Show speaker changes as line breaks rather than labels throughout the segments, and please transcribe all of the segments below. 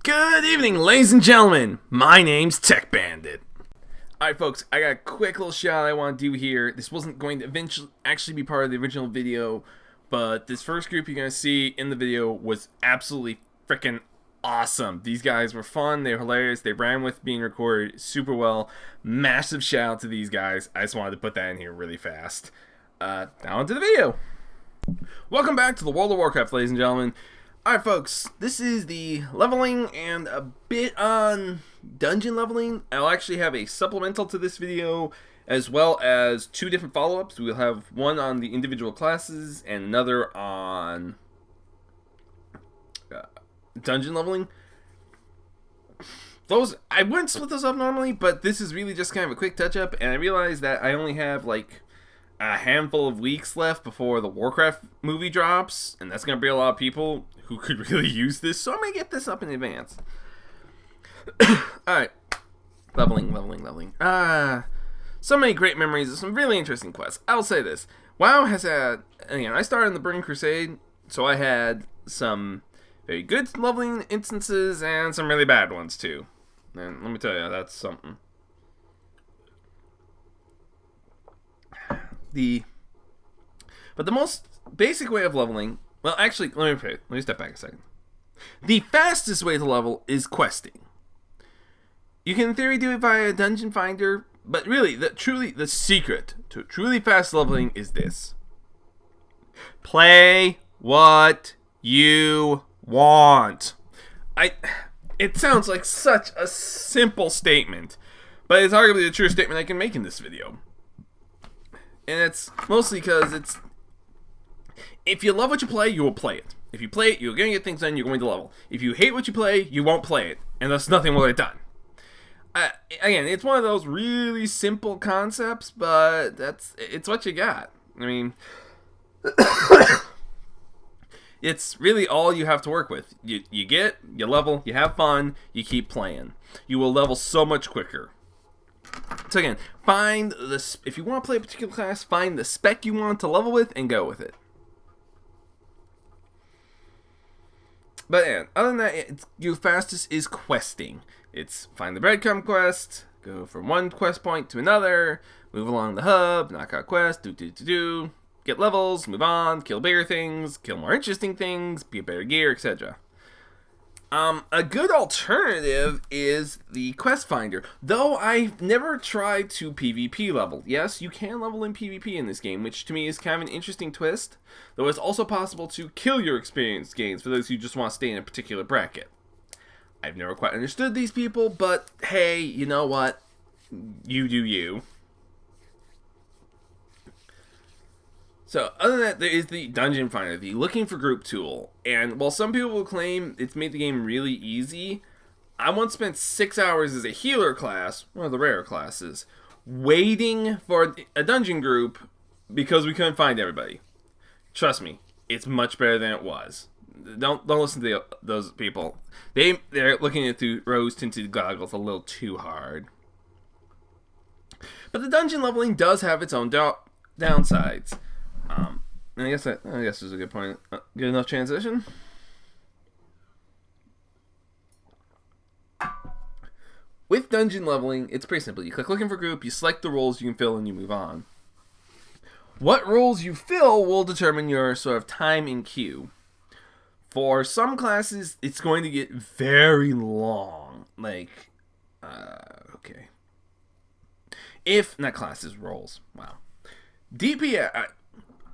Good evening, ladies and gentlemen. My name's Tech Bandit. Alright folks, I got a quick little shout I want to do here. This wasn't going to eventually actually be part of the original video, but this first group you're going to see in the video was absolutely freaking awesome. These guys were fun, they were hilarious, they ran with being recorded super well. Massive shout out to these guys. I just wanted to put that in here really fast. Now onto the video. Welcome back to the World of Warcraft, ladies and gentlemen. Alright folks, this is the leveling and a bit on dungeon leveling. I'll actually have a supplemental to this video as well as two different follow-ups. We'll have one on the individual classes and another on dungeon leveling. Those, I wouldn't split those up normally, but this is really just kind of a quick touch-up, and I realized that I only have like a handful of weeks left before the Warcraft movie drops, and that's going to be a lot of people who could really use this, so I'm going to get this up in advance. Alright. Leveling. So many great memories of some really interesting quests. I'll say this. WoW has had, again, I started in the Burning Crusade, so I had some very good leveling instances and some really bad ones too. And let me tell you, that's something. But the most basic way of leveling, well, actually, let me step back a second. The fastest way to level is questing. You can in theory do it via a dungeon finder, but really, the secret to truly fast leveling is this. Play what you want. It sounds like such a simple statement, but it's arguably the truest statement I can make in this video. And it's mostly because if you love what you play, you will play it. If you play it, you're going to get things done, you're going to level. If you hate what you play, you won't play it, and thus nothing will get done. Again, it's one of those really simple concepts, but it's what you got. I mean, it's really all you have to work with. You level, you have fun, you keep playing. You will level so much quicker. So again, if you want to play a particular class, find the spec you want to level with and go with it. But yeah, other than that, your fastest is questing. It's find the breadcrumb quest, go from one quest point to another, move along the hub, knock out quests, get levels, move on, kill bigger things, kill more interesting things, get better gear, etc. A good alternative is the quest finder, though I've never tried to PvP level. Yes, you can level in PvP in this game, which to me is kind of an interesting twist, though it's also possible to kill your experience gains for those who just want to stay in a particular bracket. I've never quite understood these people, but hey, you know what? You do you. So, other than that, there is the Dungeon Finder, the Looking for Group tool. And while some people will claim it's made the game really easy, I once spent 6 hours as a healer class, one of the rare classes, waiting for a dungeon group because we couldn't find everybody. Trust me, it's much better than it was. Don't listen to those people. They're looking at it through rose-tinted goggles a little too hard. But the dungeon leveling does have its own downsides. I guess this is a good point. Good enough transition? With dungeon leveling, it's pretty simple. You click looking for group, you select the roles you can fill, and you move on. What roles you fill will determine your sort of time in queue. For some classes, it's going to get very long. Like, okay. Not classes, roles. Wow. DPS...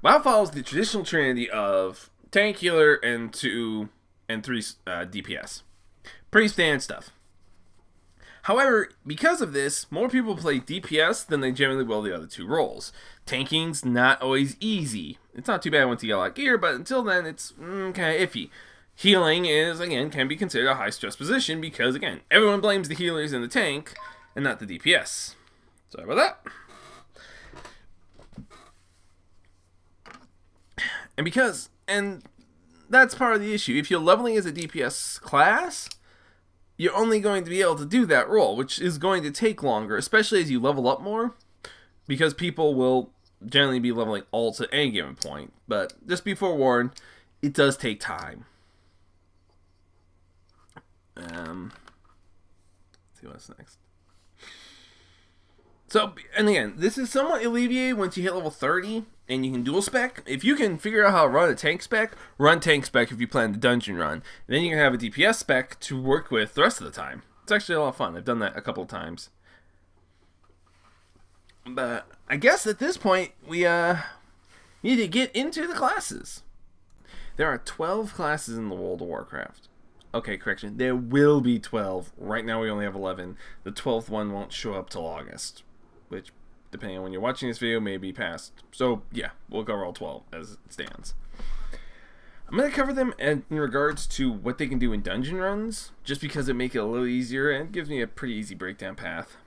WoW follows the traditional trinity of tank, healer, and 3 DPS. Pretty standard stuff. However, because of this, more people play DPS than they generally will the other two roles. Tanking's not always easy. It's not too bad once you get a lot of gear, but until then, it's kind of iffy. Healing can be considered a high-stress position because, again, everyone blames the healers and the tank, and not the DPS. Sorry about that. And that's part of the issue. If you're leveling as a DPS class, you're only going to be able to do that role, which is going to take longer, especially as you level up more, because people will generally be leveling ults at any given point. But just be forewarned, it does take time. see what's next. So, and again, this is somewhat alleviated once you hit level 30 and you can dual spec. If you can figure out how to run a tank spec, run tank spec if you plan the dungeon run. Then you can have a DPS spec to work with the rest of the time. It's actually a lot of fun. I've done that a couple of times. But I guess at this point, we need to get into the classes. There are 12 classes in the World of Warcraft. Okay, correction. There will be 12. Right now we only have 11. The 12th one won't show up till August, which, depending on when you're watching this video, may be past. So, yeah, we'll cover all 12 as it stands. I'm going to cover them in regards to what they can do in dungeon runs, just because it makes it a little easier and gives me a pretty easy breakdown path.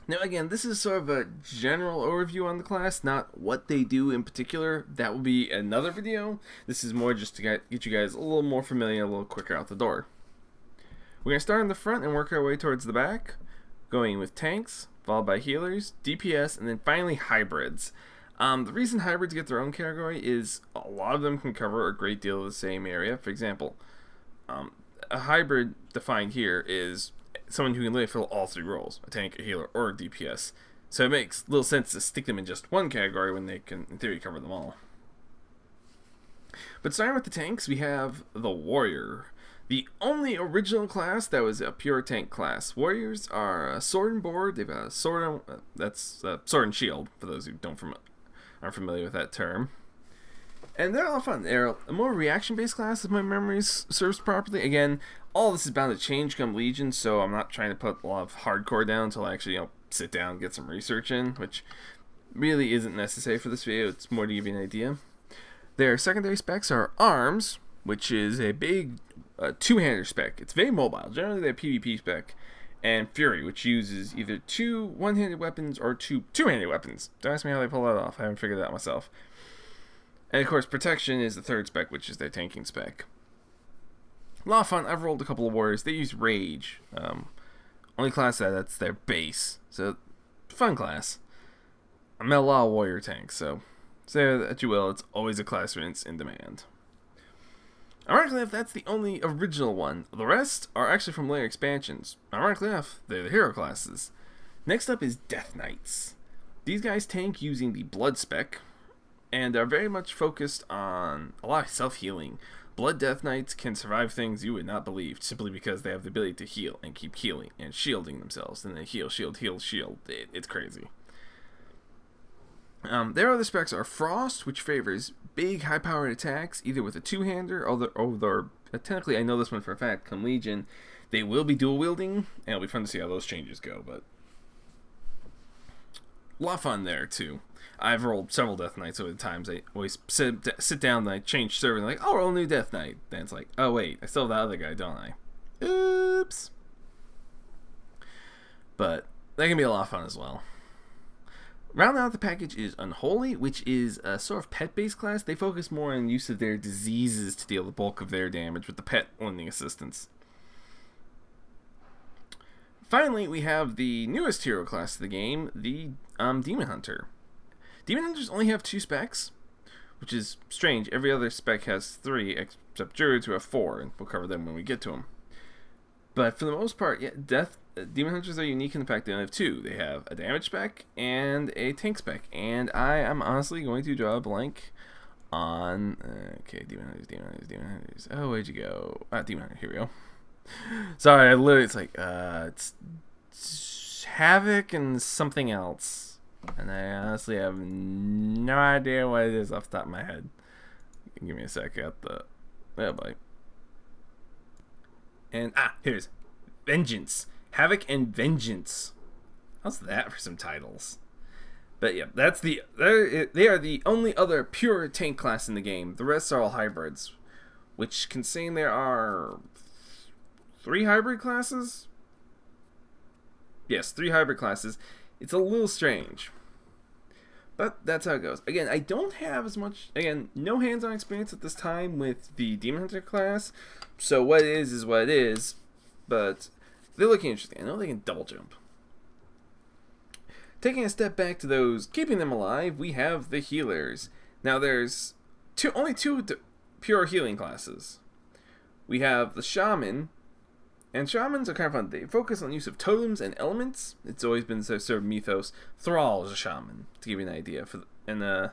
Now, again, this is sort of a general overview on the class, not what they do in particular. That will be another video. This is more just to get you guys a little more familiar, a little quicker out the door. We're going to start in the front and work our way towards the back, going with tanks, followed by healers, DPS, and then finally hybrids. The reason hybrids get their own category is a lot of them can cover a great deal of the same area. For example, a hybrid defined here is someone who can literally fill all three roles, a tank, a healer, or a DPS. So it makes little sense to stick them in just one category when they can, in theory, cover them all. But starting with the tanks, we have the warrior. The only original class that was a pure tank class. Warriors are a sword and board. They've got a sword and, sword and shield, for those who aren't familiar with that term. And they're a lot of fun. They're a more reaction-based class, if my memory serves properly. Again, all this is bound to change come Legion, so I'm not trying to put a lot of hardcore down until I actually sit down and get some research in, which really isn't necessary for this video. It's more to give you an idea. Their secondary specs are Arms, which is a big two-hander spec. It's very mobile. Generally, they're PvP spec. And Fury, which uses either two one-handed weapons or two-handed weapons. Don't ask me how they pull that off. I haven't figured that out myself. And of course, Protection is the third spec, which is their tanking spec. A lot of fun. I've rolled a couple of warriors. They use Rage. Only class that's their base. So, fun class. I met a lot of warrior tanks, so say that you will. It's always a class that's in demand. Ironically enough, that's the only original one. The rest are actually from later expansions. Ironically enough, they're the hero classes. Next up is Death Knights. These guys tank using the Blood spec, and are very much focused on a lot of self-healing. Blood Death Knights can survive things you would not believe, simply because they have the ability to heal and keep healing and shielding themselves. And they heal, shield, heal, shield. It's crazy. Their other specs are Frost, which favors big, high-powered attacks, either with a two-hander, or technically, I know this one for a fact, come Legion, they will be dual-wielding, and it'll be fun to see how those changes go, but a lot of fun there, too. I've rolled several Death Knights over the times. I always sit down and I change server, and like, oh, roll a new Death Knight. Then it's like, oh, wait, I still have that other guy, don't I? Oops. But that can be a lot of fun as well. Rounding out the package is Unholy, which is a sort of pet-based class. They focus more on use of their diseases to deal the bulk of their damage, with the pet lending assistance. Finally, we have the newest hero class of the game, the Demon Hunter. Demon Hunters only have 2 specs, which is strange. Every other spec has 3, except Druids who have 4, and we'll cover them when we get to them. But for the most part, yeah, Demon Hunters are unique in the fact they only have 2. They have a damage spec and a tank spec. And I am honestly going to draw a blank on... okay, Demon Hunters. Oh, where'd you go? Demon Hunter, here we go. Sorry, I literally, it's like, it's Havoc and something else. And I honestly have no idea what it is off the top of my head. Give me a sec, I got the... oh, boy. And, here's Vengeance. Havoc and Vengeance. How's that for some titles? But yeah, they are the only other pure tank class in the game. The rest are all hybrids, which can say there are 3 hybrid classes? Yes, 3 hybrid classes. It's a little strange, but that's how it goes. Again, I don't have as much, no hands-on experience at this time with the Demon Hunter class, so what it is what it is, but they're looking interesting. I know they can double jump. Taking a step back to those keeping them alive, we have the healers. Now there's only two pure healing classes. We have the Shaman And shamans are kind of fun. They focus on the use of totems and elements. It's always been sort of mythos. Thrall is a shaman, to give you an idea. I'm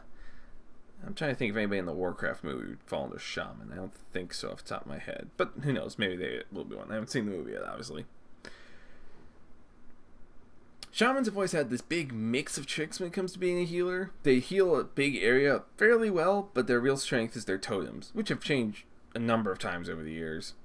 trying to think if anybody in the Warcraft movie would fall into shaman. I don't think so off the top of my head. But who knows? Maybe they will be one. I haven't seen the movie yet, obviously. Shamans have always had this big mix of tricks when it comes to being a healer. They heal a big area fairly well, but their real strength is their totems, which have changed a number of times over the years.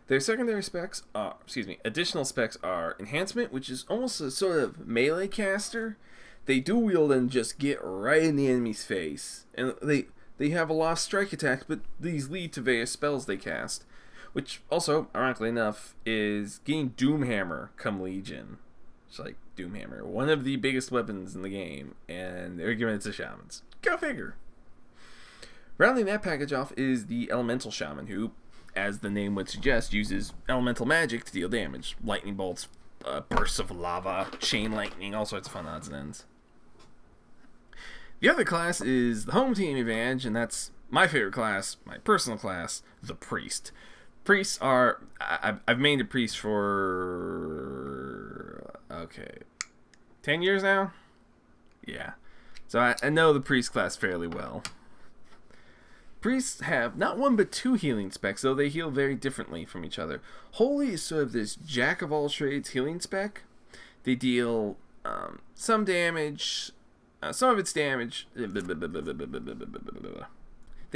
Their secondary specs are, additional specs are enhancement, which is almost a sort of melee caster. They dual wield and just get right in the enemy's face. And they have a lot of strike attacks, but these lead to various spells they cast. Which also, ironically enough, is getting Doomhammer come Legion. It's like Doomhammer, one of the biggest weapons in the game, and they're giving it to shamans. Go figure. Rounding that package off is the Elemental Shaman, who, as the name would suggest, uses elemental magic to deal damage. Lightning bolts, bursts of lava, chain lightning, all sorts of fun odds and ends. The other class is the home team advantage, and that's my favorite class, my personal class, the Priest. Priests are... I've mained a priest for... 10 years now? Yeah. So I know the priest class fairly well. Priests have not one but two healing specs, though they heal very differently from each other. Holy is sort of this jack-of-all-trades healing spec. They deal some damage, some of its damage. They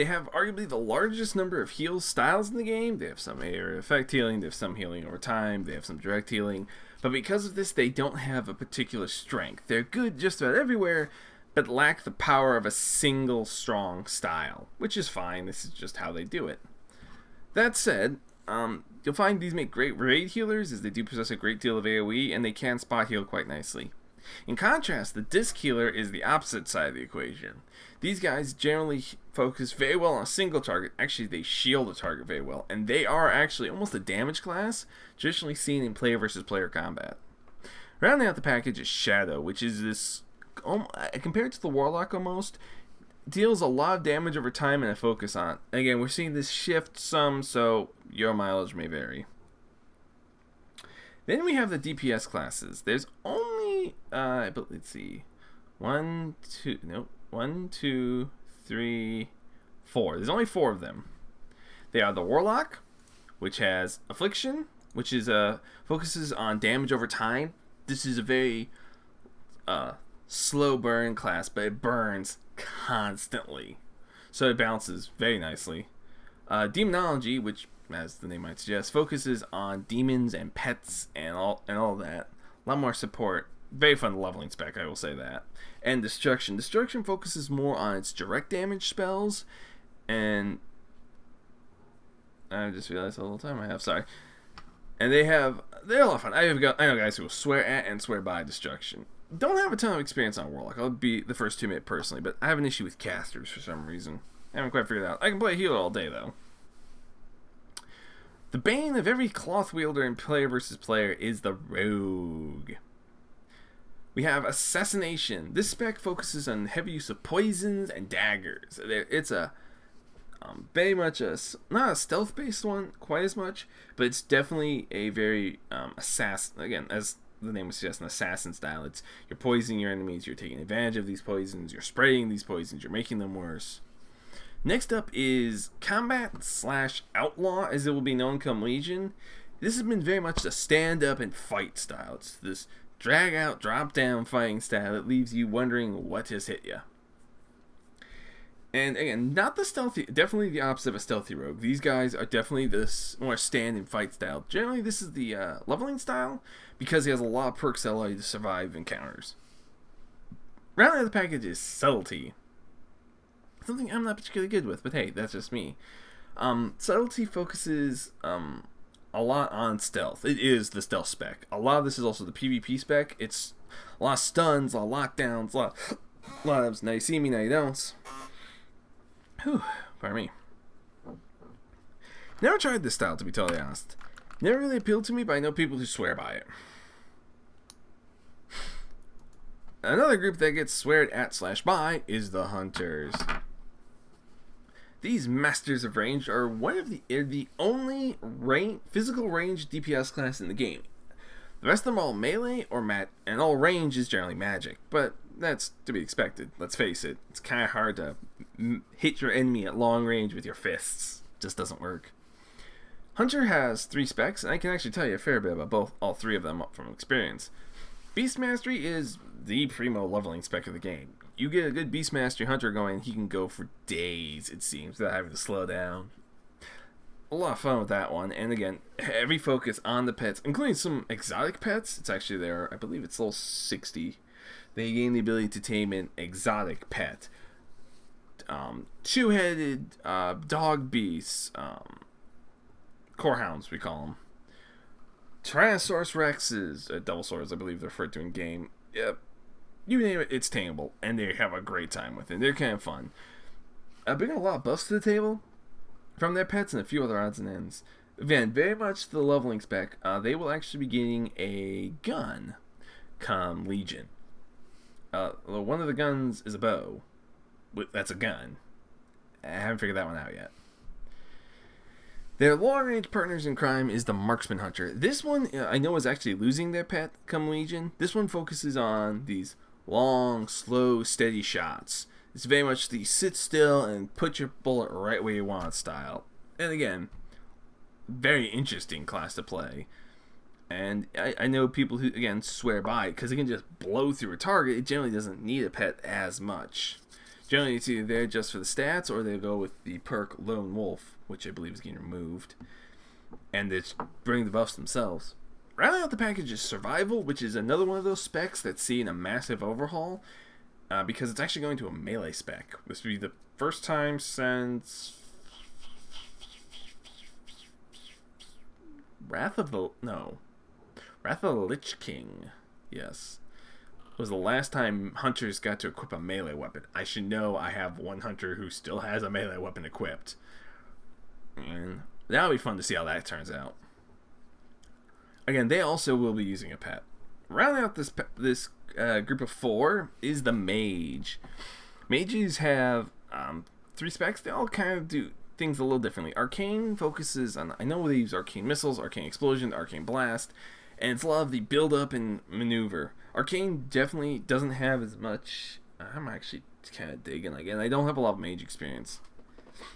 have arguably the largest number of heal styles in the game. They have some area effect healing, they have some healing over time, they have some direct healing. But because of this, they don't have a particular strength. They're good just about everywhere, but lack the power of a single strong style, which is fine. This is just how they do it. That said, you'll find these make great raid healers, as they do possess a great deal of AoE, and they can spot heal quite nicely. In contrast, the disc healer is the opposite side of the equation. These guys generally focus very well on a single target. Actually, they shield a target very well, and they are actually almost a damage class, traditionally seen in player versus player combat. Rounding out the package is Shadow, which is this, compared to the Warlock almost, deals a lot of damage over time and a focus on. Again, we're seeing this shift some, so your mileage may vary. Then we have the DPS classes. There's only, let's see, 1, 2, 3, 4. There's only 4 of them. They are the Warlock, which has Affliction, which is focuses on damage over time. This is a very slow burn class, but it burns constantly, so it balances very nicely. Demonology, which, as the name might suggest, focuses on demons and pets and all that. A lot more support. Very fun leveling spec, I will say that. And Destruction. Destruction focuses more on its direct damage spells, and I just realized how little time I have. Sorry. And they're a lot of fun. I know guys who will swear at and swear by Destruction. Don't have a ton of experience on Warlock. I'll be the first to admit personally, but I have an issue with casters for some reason. I haven't quite figured it out. I can play healer all day though. The bane of every cloth wielder in player versus player is the Rogue. We have Assassination. This spec focuses on heavy use of poisons and daggers. It's a very much not a stealth based one quite as much, but it's definitely a very assassin. Again, as the name would suggest, an assassin style. It's you're poisoning your enemies, you're taking advantage of these poisons, you're spraying these poisons, you're making them worse. Next up is Combat/Outlaw, as it will be known come Legion. This has been very much the stand up and fight style. It's this drag out, drop down fighting style that leaves you wondering what has hit you. And again, not the stealthy, definitely the opposite of a stealthy rogue. These guys are definitely this more stand and fight style. Generally, this is the leveling style because he has a lot of perks that allow you to survive encounters. Rounding out the package is Subtlety. Something I'm not particularly good with, but hey, that's just me. Subtlety focuses a lot on stealth. It is the stealth spec. A lot of this is also the PvP spec. It's a lot of stuns, a lot of lockdowns, a lot of now you see me, now you don't. Whew, pardon me. Never tried this style, to be totally honest. Never really appealed to me, but I know people who swear by it. Another group that gets sweared at / by is the Hunters. These Masters of Range are the only physical range DPS class in the game. The rest of them are all melee or and all range is generally magic, but that's to be expected. Let's face it, it's kind of hard to hit your enemy at long range with your fists. Just doesn't work. Hunter has 3 specs, and I can actually tell you a fair bit about all 3 of them from experience. Beast Mastery is the primo leveling spec of the game. You get a good Beast Mastery Hunter going, he can go for days, it seems, without having to slow down. A lot of fun with that one, and again, heavy focus on the pets, including some exotic pets. It's actually there, I believe it's level 60. They gain the ability to tame an exotic pet. Two-headed dog beasts, Corehounds, we call them. Tyrannosaurus Rexes, Devil Swords, I believe they're referred to in game. Yep, you name it, it's tameable, and they have a great time with it. They're kind of fun. Bringing a lot of buffs to the table from their pets and a few other odds and ends. Again, very much the leveling spec. They will actually be getting a gun come Legion. One of the guns is a bow. That's a gun. I haven't figured that one out yet. Their long-range partners in crime is the Marksman Hunter. This one, I know, is actually losing their pet come Legion. This one focuses on these long, slow, steady shots. It's very much the sit still and put your bullet right where you want style. And again, very interesting class to play. And I know people who, again, swear by it because it can just blow through a target. It generally doesn't need a pet as much. Generally, it's either there just for the stats, or they go with the perk Lone Wolf, which I believe is getting removed, and they bring the buffs themselves. Rounding out the package is Survival, which is another one of those specs that's seeing a massive overhaul, because it's actually going to a melee spec. This would be the first time since Wrath of the Lich King. Yes. Was the last time hunters got to equip a melee weapon. I should know I have one hunter who still has a melee weapon equipped. And that'll be fun to see how that turns out. Again, they also will be using a pet. Rounding out this group of 4 is the Mage. Mages have 3 specs. They all kind of do things a little differently. Arcane focuses on, I know they use Arcane Missiles, Arcane Explosion, Arcane Blast, and it's a lot of the build up and maneuver. Arcane definitely doesn't have as much. I'm actually kind of digging again. I don't have a lot of mage experience.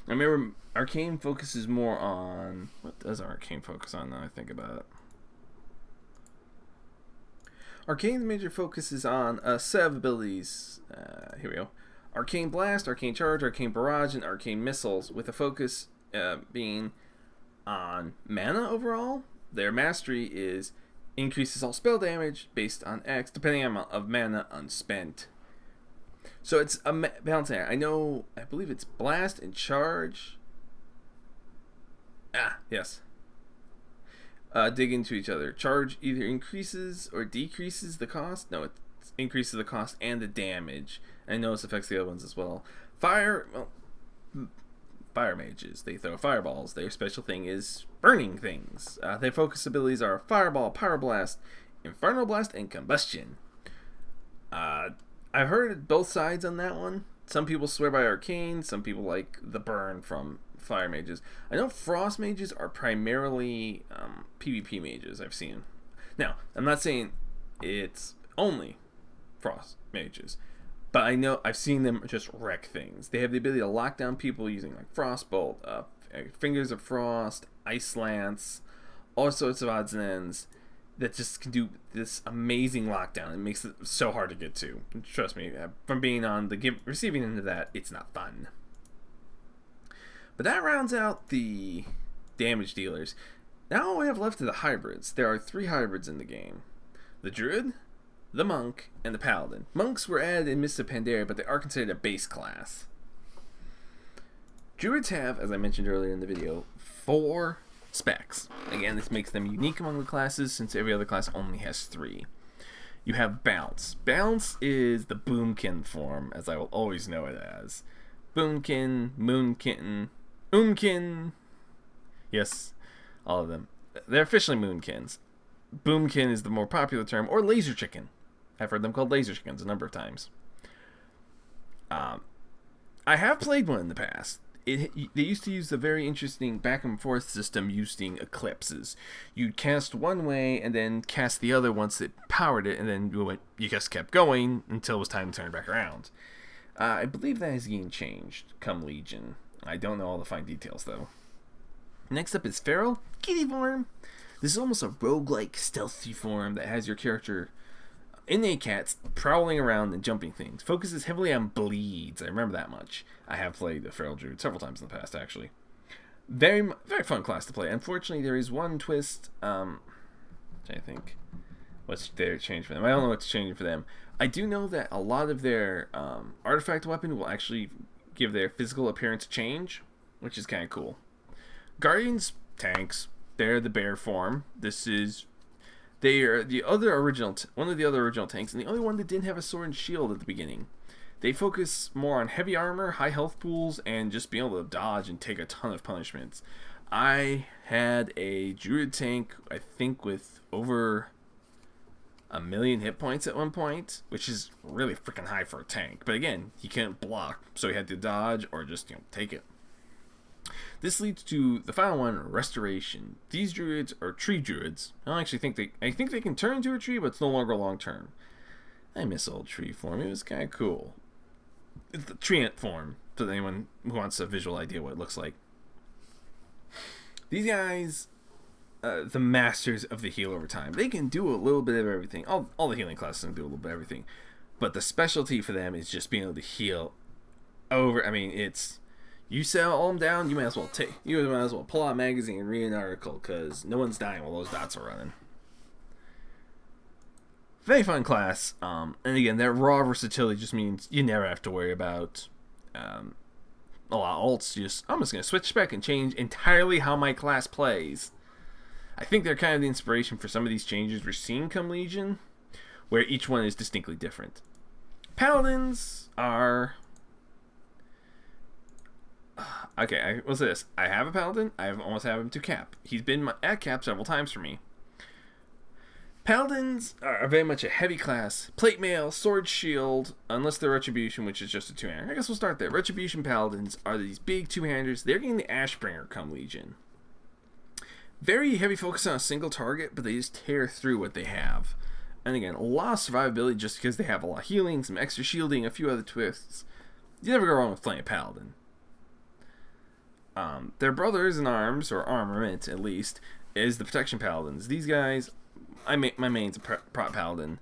I remember Arcane focuses more on, what does Arcane focus on now I think about it? Arcane's major focus is on a set of abilities. Here we go. Arcane Blast, Arcane Charge, Arcane Barrage, and Arcane Missiles, with a focus being on mana overall. Their mastery is increases all spell damage based on X, depending on amount of mana unspent. So it's a balancing act. I believe it's Blast and Charge. Yes. Dig into each other. Charge either increases or decreases the cost. No, it increases the cost and the damage. I know this affects the other ones as well. Fire mages, they throw fireballs. Their special thing is burning things. Their focus abilities are Fireball, Pyroblast, Infernal Blast, and Combustion. I've heard both sides on that one. Some people swear by Arcane, some people like the burn from fire mages. I know frost mages are primarily PvP mages I've seen. Now, I'm not saying it's only frost mages, but I know I've seen them just wreck things. They have the ability to lock down people using like Frostbolt, Fingers of Frost, Ice Lance, all sorts of odds and ends that just can do this amazing lockdown. It makes it so hard to get to. Trust me, from being on the receiving end of that, it's not fun. But that rounds out the damage dealers. Now all we have left are the hybrids. There are 3 hybrids in the game. The Druid, the Monk, and the Paladin. Monks were added in Mists of Pandaria, but they are considered a base class. Druids have, as I mentioned earlier in the video, 4 specs. Again, this makes them unique among the classes since every other class only has 3. You have Bounce. Bounce is the Boomkin form, as I will always know it as. Boomkin, Moonkin, Oomkin. Yes, all of them. They're officially Moonkins. Boomkin is the more popular term, or Laser Chicken. I've heard them called Laser Chickens a number of times. I have played one in the past. They used to use the very interesting back and forth system using eclipses. You'd cast one way and then cast the other once it powered it, and then you just kept going until it was time to turn back around. I believe that is getting changed come Legion. I don't know all the fine details though. Next up is Feral Kitty form. This is almost a roguelike stealthy form that has your character in a cat prowling around and jumping things. Focuses heavily on bleeds. I remember that much. I have played the Feral Druid several times in the past, actually. Very fun class to play. Unfortunately, there is one twist. I think what's their change for them. I don't know what's changing for them. I do know that a lot of their artifact weapon will actually give their physical appearance a change, which is kind of cool. Guardians tanks. They're the bear form. They are the other original, one of the other original tanks, and the only one that didn't have a sword and shield at the beginning. They focus more on heavy armor, high health pools, and just being able to dodge and take a ton of punishments. I had a druid tank, I think, with over 1 million hit points at one point, which is really freaking high for a tank. But again, he couldn't block, so he had to dodge or just take it. This leads to the final one, Restoration. These druids are tree druids. I don't actually think I think they can turn into a tree, but it's no longer long term. I miss old tree form. It was kind of cool. It's the treant form, for anyone who wants a visual idea what it looks like. These guys, the masters of the heal over time. They can do a little bit of everything. All the healing classes can do a little bit of everything. But the specialty for them is just being able to heal over. I mean, it's... You sell all them down, you might as well pull out a magazine and read an article, because no one's dying while those dots are running. Very fun class, and again, that raw versatility just means you never have to worry about a lot of alts. I'm just going to switch spec and change entirely how my class plays. I think they're kind of the inspiration for some of these changes we're seeing come Legion, where each one is distinctly different. Paladins are... Okay, what's this? I have a paladin. I almost have him to cap. He's been at cap several times for me. Paladins are very much a heavy class. Plate mail, sword, shield, unless they're Retribution, which is just a two-hander. I guess we'll start there. Retribution Paladins are these big two-handers. They're getting the Ashbringer come Legion. Very heavy focus on a single target, but they just tear through what they have. And again, a lot of survivability just because they have a lot of healing, some extra shielding, a few other twists. You never go wrong with playing a Paladin. Their brothers in arms, or armament at least, is the Protection Paladins. These guys, my main's a prop Paladin.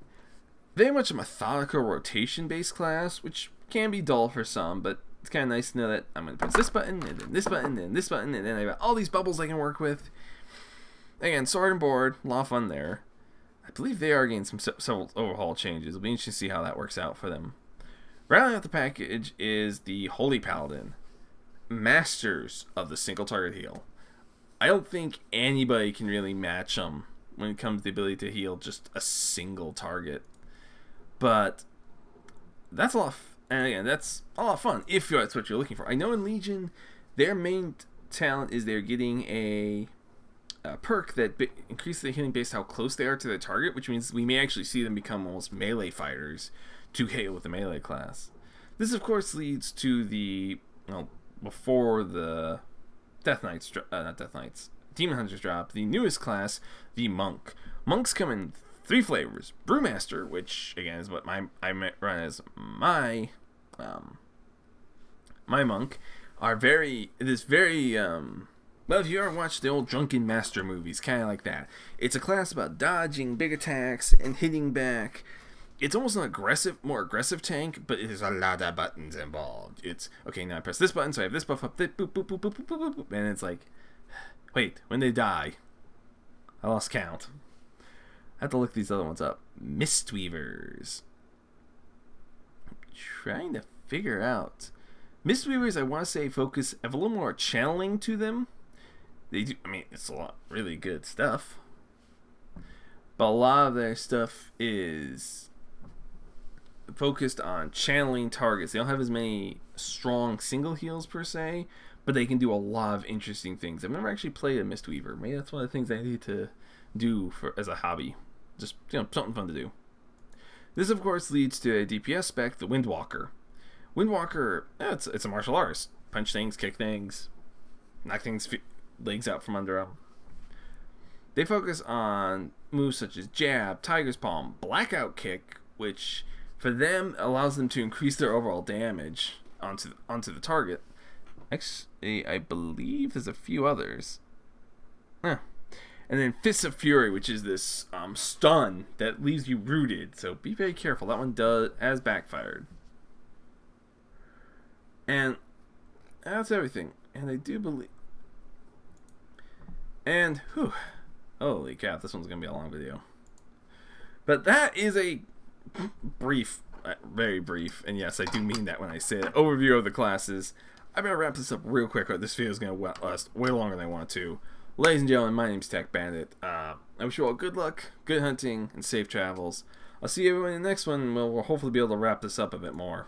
Very much a methodical rotation-based class, which can be dull for some, but it's kind of nice to know that I'm going to press this button, and then this button, and this button, and then I've got all these bubbles I can work with. Again, sword and board, a lot of fun there. I believe they are getting some several overhaul changes. It'll be interesting to see how that works out for them. Rounding out the package is the Holy Paladin. Masters of the single target heal. I don't think anybody can really match them when it comes to the ability to heal just a single target. But that's a lot and again, that's a lot of fun if that's what you're looking for. I know in Legion, their main talent is they're getting a perk that increases the healing based on how close they are to their target, which means we may actually see them become almost melee fighters to heal with the melee class. This, of course, leads to the... before the Demon Hunters drop, the newest class, the Monk. Monks come in 3 flavors. Brewmaster, which again is what I run as my Monk, are very well, if you ever watched the old Drunken Master movies, kind of like that. It's a class about dodging big attacks and hitting back. It's almost an more aggressive tank, but there's a lot of buttons involved. It's, okay, now I press this button, so I have this buff up, boop, boop, boop, boop, boop, boop, boop, and it's like, wait, when they die? I lost count. I have to look these other ones up. Mistweavers. I'm trying to figure out. Mistweavers, I want to say, have a little more channeling to them. They do, it's a lot really good stuff. But a lot of their stuff is focused on channeling targets. They don't have as many strong single heals per se, but they can do a lot of interesting things. I've never actually played a Mistweaver. Maybe that's one of the things I need to do as a hobby. Just, something fun to do. This, of course, leads to a DPS spec, the Windwalker. Windwalker, it's a martial artist. punch things, kick things, knock things legs out from under them. They focus on moves such as jab, tiger's palm, blackout kick, which for them allows them to increase their overall damage onto the target. Actually, I believe there's a few others. And then Fists of Fury, which is this stun that leaves you rooted. So be very careful. That one has backfired. And that's everything. And I do believe... And, whew, holy cow, this one's going to be a long video. But that is a brief, very brief, and yes, I do mean that when I say it, overview of the classes. I better wrap this up real quick, or this video is going to last way longer than I want to. Ladies and gentlemen, my name's Tech Bandit. I wish you all good luck, good hunting, and safe travels. I'll see everyone in the next one, and we'll hopefully be able to wrap this up a bit more.